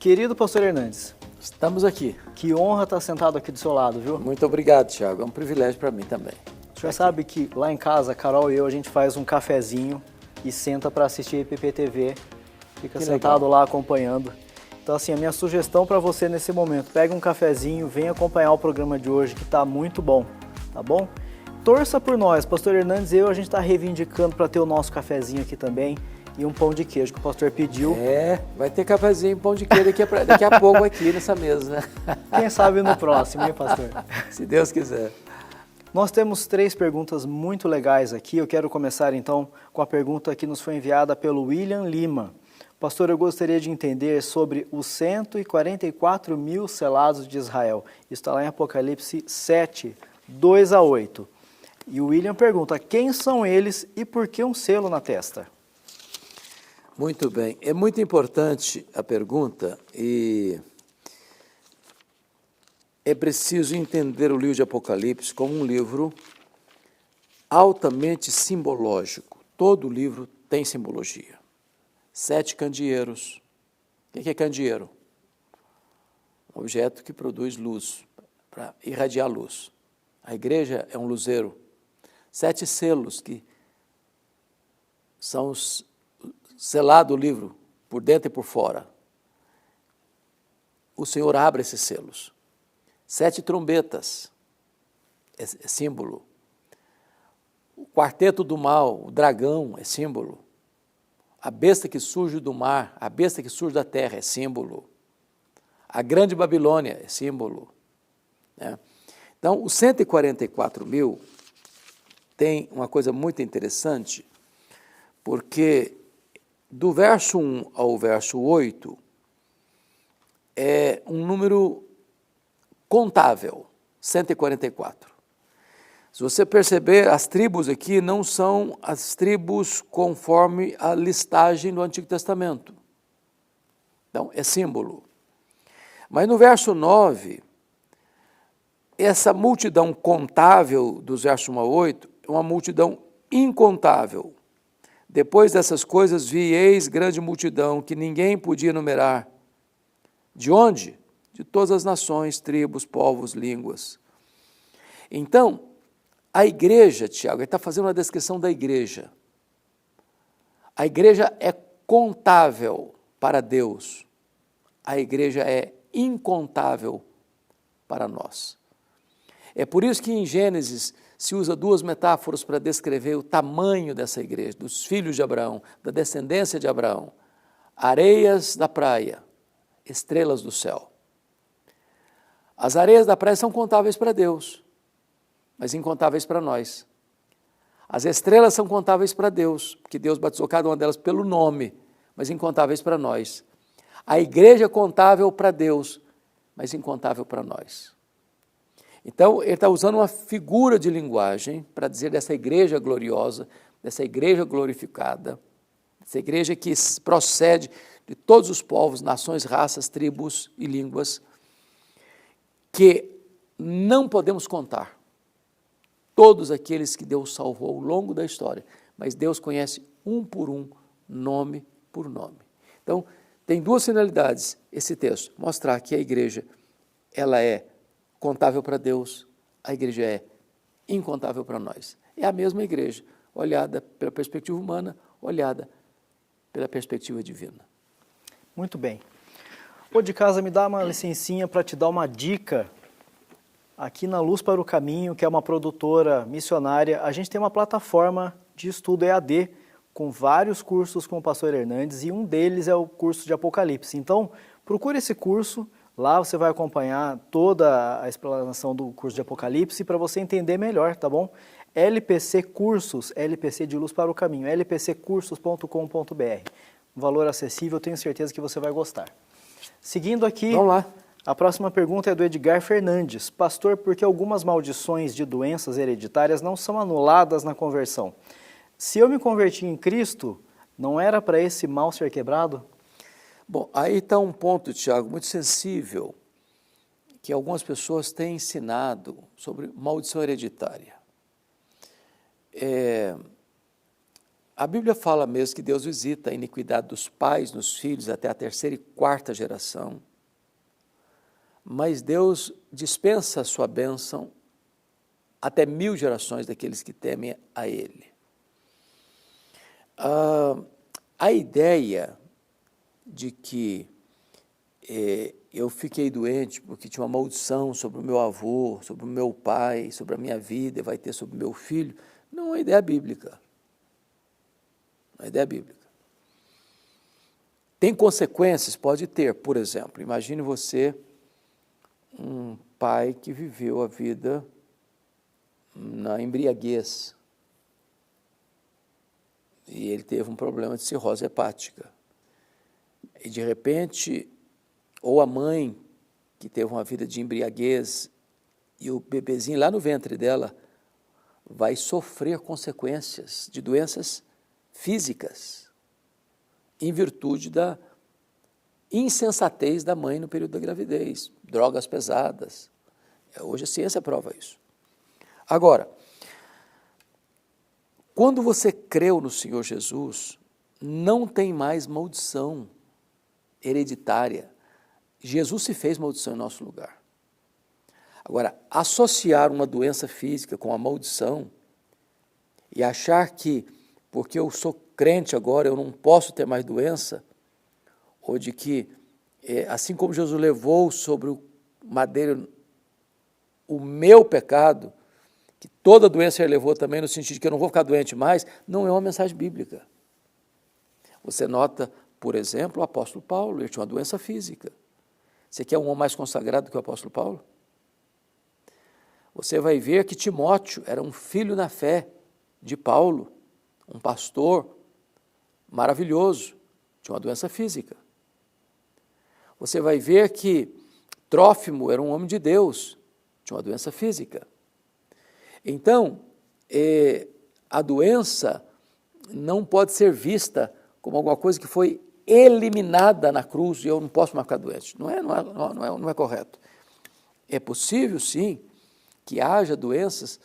Querido pastor Hernandes, Estamos aqui. que honra estar sentado aqui do seu lado, viu? Muito obrigado, Thiago. É um privilégio para mim também. O senhor sabe que lá em casa, a Carol e eu, a gente faz um cafezinho e senta para assistir a IPP-TV, fica Que sentado legal. lá acompanhando. Então, assim, a minha sugestão para você nesse momento, pega um cafezinho, vem acompanhar o programa de hoje, que está muito bom, tá bom? Torça por nós, pastor Hernandes e eu, a gente está reivindicando para ter o nosso cafezinho aqui também e um pão de queijo que o pastor pediu. Vai ter cafezinho e pão de queijo daqui a pouco aqui nessa mesa, né? Quem sabe no próximo, hein, pastor? Se Deus quiser. Nós temos 3 perguntas muito legais aqui. Eu quero começar então com a pergunta que nos foi enviada pelo William Lima. Pastor, eu gostaria de entender sobre os 144 mil selados de Israel. Isso está lá em Apocalipse 7, 2 a 8. E o William pergunta, quem são eles e por que um selo na testa? Muito bem. É muito importante a pergunta e é preciso entender o livro de Apocalipse como um livro altamente simbológico. Todo livro tem simbologia. 7 candeeiros. O que é candeeiro? Um objeto que produz luz, para irradiar luz. A igreja é um luzeiro. 7 selos que são selado o livro por dentro e por fora. O Senhor abre esses selos. 7 trombetas, é símbolo. O quarteto do mal, o dragão, é símbolo. A besta que surge do mar, a besta que surge da terra, é símbolo. A grande Babilônia é símbolo. Né? Então, os 144 mil tem uma coisa muito interessante, porque do verso 1 ao verso 8 é um número contável, 144. Se você perceber, as tribos aqui não são as tribos conforme a listagem do Antigo Testamento. Então, é símbolo. Mas no verso 9, essa multidão contável dos versos 1 a 8 é uma multidão incontável. Depois dessas coisas vi, eis grande multidão que ninguém podia numerar. De onde? De todas as nações, tribos, povos, línguas. Então, a igreja, Tiago, ele está fazendo uma descrição da igreja. A igreja é contável para Deus. A igreja é incontável para nós. É por isso que em Gênesis se usa 2 metáforas para descrever o tamanho dessa igreja, dos filhos de Abraão, da descendência de Abraão. Areias da praia, estrelas do céu. As areias da praia são contáveis para Deus, mas incontáveis para nós. As estrelas são contáveis para Deus, porque Deus batizou cada uma delas pelo nome, mas incontáveis para nós. A igreja é contável para Deus, mas incontável para nós. Então, ele está usando uma figura de linguagem para dizer dessa igreja gloriosa, dessa igreja glorificada, dessa igreja que procede de todos os povos, nações, raças, tribos e línguas, que não podemos contar todos aqueles que Deus salvou ao longo da história, mas Deus conhece um por um, nome por nome. Então, tem 2 finalidades esse texto, mostrar que a igreja, ela é contável para Deus, a igreja é incontável para nós. É a mesma igreja, olhada pela perspectiva humana, olhada pela perspectiva divina. Muito bem. Ô, de casa, me dá uma licencinha para te dar uma dica. Aqui na Luz para o Caminho, que é uma produtora missionária, a gente tem uma plataforma de estudo EAD com vários cursos com o pastor Hernandes e um deles é o curso de Apocalipse. Então, procure esse curso, lá você vai acompanhar toda a explanação do curso de Apocalipse para você entender melhor, tá bom? LPC Cursos, LPC de Luz para o Caminho, lpccursos.com.br. Um valor acessível, tenho certeza que você vai gostar. Seguindo aqui, Vamos lá. A próxima pergunta é do Edgar Fernandes. Pastor, por que algumas maldições de doenças hereditárias não são anuladas na conversão? Se eu me converti em Cristo, não era para esse mal ser quebrado? Bom, aí está um ponto, Tiago, muito sensível, que algumas pessoas têm ensinado sobre maldição hereditária. A Bíblia fala mesmo que Deus visita a iniquidade dos pais nos filhos até a 3ª e 4ª geração, mas Deus dispensa a sua bênção até 1000 gerações daqueles que temem a Ele. A ideia de que eu fiquei doente porque tinha uma maldição sobre o meu avô, sobre o meu pai, sobre a minha vida, e vai ter sobre o meu filho, não é uma ideia bíblica. Não é uma ideia bíblica. Tem consequências? Pode ter. Por exemplo, imagine você, um pai que viveu a vida na embriaguez, e ele teve um problema de cirrose hepática. E, de repente, ou a mãe que teve uma vida de embriaguez e o bebezinho lá no ventre dela vai sofrer consequências de doenças físicas em virtude da insensatez da mãe no período da gravidez, drogas pesadas. Hoje a ciência prova isso. Agora, quando você creu no Senhor Jesus, não tem mais maldição hereditária. Jesus se fez maldição em nosso lugar. Agora, associar uma doença física com a maldição e achar que, porque eu sou crente agora, eu não posso ter mais doença, ou de que, assim como Jesus levou sobre o madeiro o meu pecado, que toda doença ele levou também, no sentido de que eu não vou ficar doente mais, não é uma mensagem bíblica. Você nota, por exemplo, o apóstolo Paulo, ele tinha uma doença física. Você quer um homem mais consagrado que o apóstolo Paulo? Você vai ver que Timóteo era um filho na fé de Paulo, um pastor maravilhoso, tinha uma doença física. Você vai ver que Trófimo era um homem de Deus, tinha uma doença física. Então, a doença não pode ser vista como alguma coisa que foi eliminada na cruz e eu não posso mais ficar doente. Não é correto. É possível, sim, que haja doenças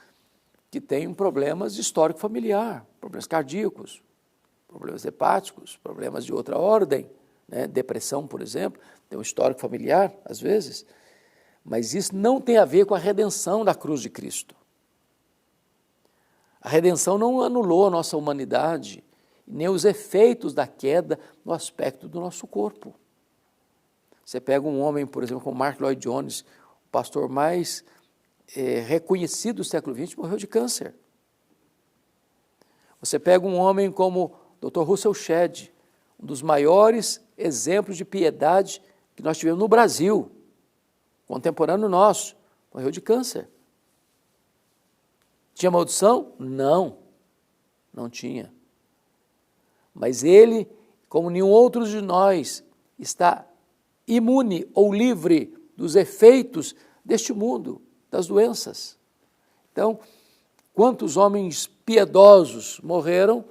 que tenham problemas de histórico familiar, problemas cardíacos, problemas hepáticos, problemas de outra ordem, né? Depressão, por exemplo, tem um histórico familiar, às vezes, mas isso não tem a ver com a redenção da cruz de Cristo. A redenção não anulou a nossa humanidade, nem os efeitos da queda no aspecto do nosso corpo. Você pega um homem, por exemplo, como Mark Lloyd Jones, o pastor mais reconhecido do século XX, morreu de câncer. Você pega um homem como Dr. Russell Shedd, um dos maiores exemplos de piedade que nós tivemos no Brasil, contemporâneo nosso, morreu de câncer. Tinha maldição? Não, não tinha. Mas ele, como nenhum outro de nós, está imune ou livre dos efeitos deste mundo, das doenças. Então, quantos homens piedosos morreram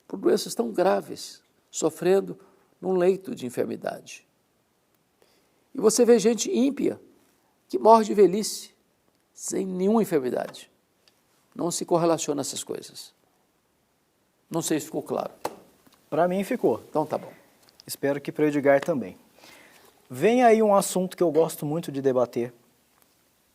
por doenças tão graves, sofrendo num leito de enfermidade. E você vê gente ímpia que morre de velhice, sem nenhuma enfermidade. Não se correlaciona essas coisas. Não sei se ficou claro. Para mim ficou. Então tá bom. Espero que para o Edgar também. Vem aí um assunto que eu gosto muito de debater,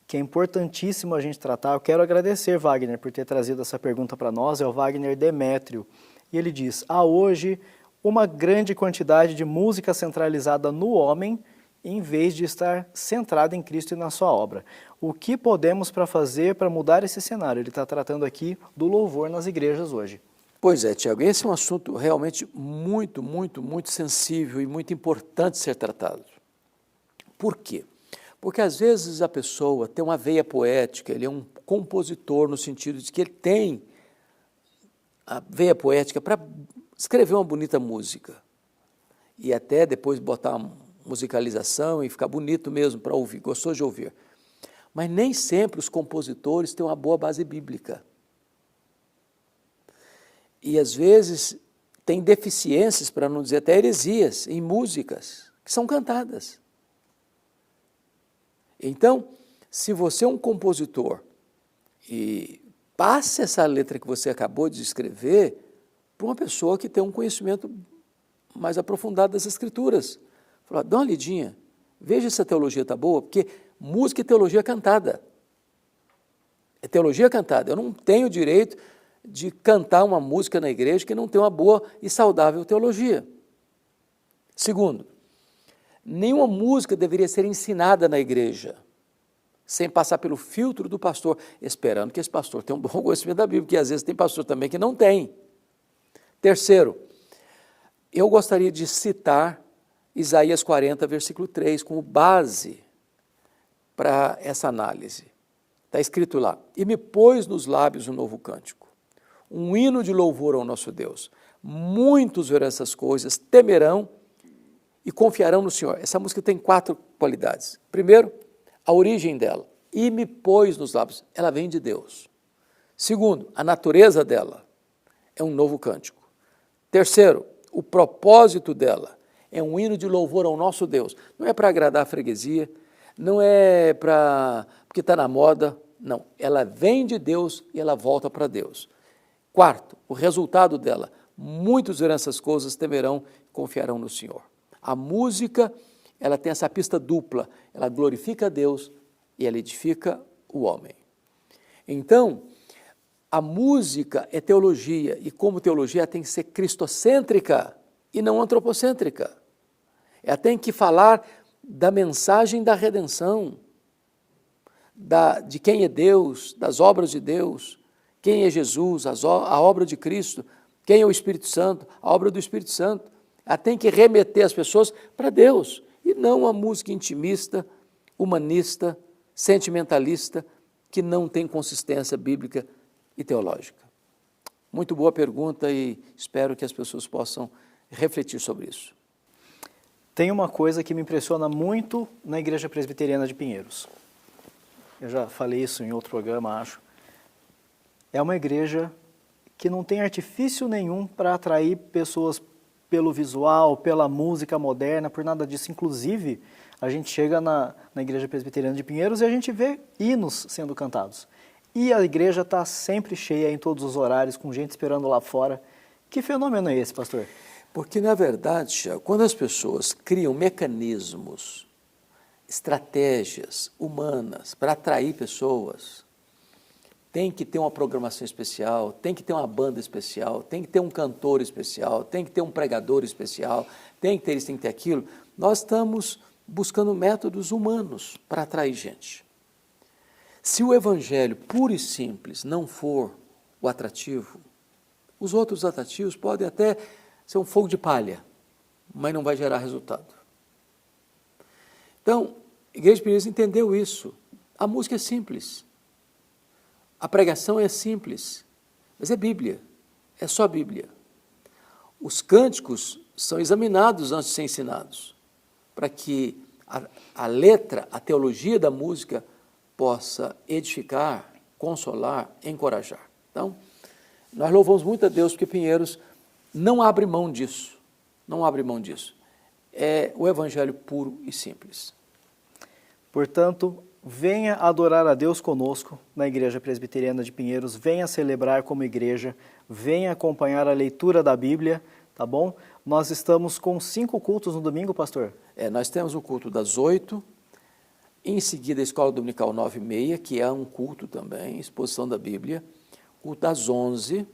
que é importantíssimo a gente tratar. Eu quero agradecer, Wagner, por ter trazido essa pergunta para nós. É o Wagner Demétrio. E ele diz: há hoje uma grande quantidade de música centralizada no homem, em vez de estar centrada em Cristo e na sua obra. O que podemos fazer para mudar esse cenário? Ele está tratando aqui do louvor nas igrejas hoje. Pois é, Tiago, esse é um assunto realmente muito, muito, muito sensível e muito importante ser tratado. Por quê? Porque às vezes a pessoa tem uma veia poética, ele é um compositor no sentido de que ele tem a veia poética para escrever uma bonita música e até depois botar uma musicalização e ficar bonito mesmo para ouvir, gostou de ouvir. Mas nem sempre os compositores têm uma boa base bíblica. E às vezes tem deficiências, para não dizer até heresias, em músicas que são cantadas. Então, se você é um compositor e passe essa letra que você acabou de escrever para uma pessoa que tem um conhecimento mais aprofundado das Escrituras. Falar, dá uma lidinha, veja se a teologia está boa, porque música e teologia é cantada. É teologia cantada. Eu não tenho direito de cantar uma música na igreja que não tem uma boa e saudável teologia. Segundo, nenhuma música deveria ser ensinada na igreja sem passar pelo filtro do pastor, esperando que esse pastor tenha um bom conhecimento da Bíblia, porque às vezes tem pastor também que não tem. Terceiro, eu gostaria de citar Isaías 40, versículo 3, como base para essa análise. Está escrito lá, e me pôs nos lábios um novo cântico, um hino de louvor ao nosso Deus. Muitos verão essas coisas, temerão e confiarão no Senhor. Essa música tem 4 qualidades. Primeiro, a origem dela, e me pôs nos lábios, ela vem de Deus. Segundo, a natureza dela é um novo cântico. Terceiro, o propósito dela é um hino de louvor ao nosso Deus. Não é para agradar a freguesia, não é porque está na moda, não. Ela vem de Deus e ela volta para Deus. Quarto, o resultado dela, muitos verão essas coisas, temerão e confiarão no Senhor. A música, ela tem essa pista dupla, ela glorifica a Deus e ela edifica o homem. Então, a música é teologia e como teologia ela tem que ser cristocêntrica e não antropocêntrica. Ela tem que falar da mensagem da redenção, de quem é Deus, das obras de Deus, quem é Jesus, a obra de Cristo, quem é o Espírito Santo, a obra do Espírito Santo. Ela tem que remeter as pessoas para Deus e não a música intimista, humanista, sentimentalista, que não tem consistência bíblica e teológica. Muito boa pergunta e espero que as pessoas possam refletir sobre isso. Tem uma coisa que me impressiona muito na Igreja Presbiteriana de Pinheiros. Eu já falei isso em outro programa, acho. É uma igreja que não tem artifício nenhum para atrair pessoas pelo visual, pela música moderna, por nada disso. Inclusive, a gente chega na Igreja Presbiteriana de Pinheiros e a gente vê hinos sendo cantados. E a igreja está sempre cheia em todos os horários, com gente esperando lá fora. Que fenômeno é esse, pastor? Porque, na verdade, quando as pessoas criam mecanismos, estratégias humanas para atrair pessoas, tem que ter uma programação especial, tem que ter uma banda especial, tem que ter um cantor especial, tem que ter um pregador especial, tem que ter isso, tem que ter aquilo. Nós estamos buscando métodos humanos para atrair gente. Se o evangelho puro e simples não for o atrativo, os outros atrativos podem até ser um fogo de palha, mas não vai gerar resultado. Então, a Igreja de Pinheiros entendeu isso. A música é simples, a pregação é simples, mas é Bíblia, é só Bíblia. Os cânticos são examinados antes de ser ensinados, para que a letra, a teologia da música possa edificar, consolar, encorajar. Então, nós louvamos muito a Deus porque Pinheiros não abre mão disso, não abre mão disso. É o evangelho puro e simples. Portanto, venha adorar a Deus conosco na Igreja Presbiteriana de Pinheiros, venha celebrar como igreja, venha acompanhar a leitura da Bíblia, tá bom? Nós estamos com 5 cultos no domingo, pastor? Nós temos o culto das 8h, em seguida a Escola Dominical 9h30, que é um culto também, exposição da Bíblia, culto das 11h,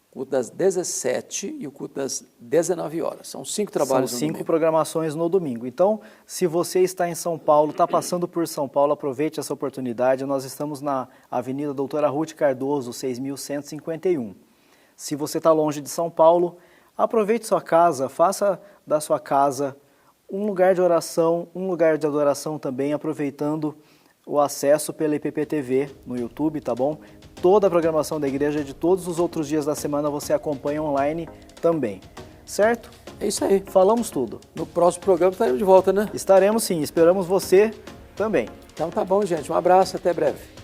culto das 17h e o culto das 19h. São 5 trabalhos no domingo. São 5 programações no domingo. Então, se você está em São Paulo, está passando por São Paulo, aproveite essa oportunidade. Nós estamos na Avenida Doutora Ruth Cardoso, 6.151. Se você está longe de São Paulo, aproveite sua casa, faça da sua casa um lugar de oração, um lugar de adoração também, aproveitando o acesso pela IPP-TV no YouTube, tá bom? Toda a programação da igreja de todos os outros dias da semana você acompanha online também, certo? É isso aí. Falamos tudo. No próximo programa estaremos de volta, né? Estaremos sim, esperamos você também. Então tá bom, gente. Um abraço, até breve.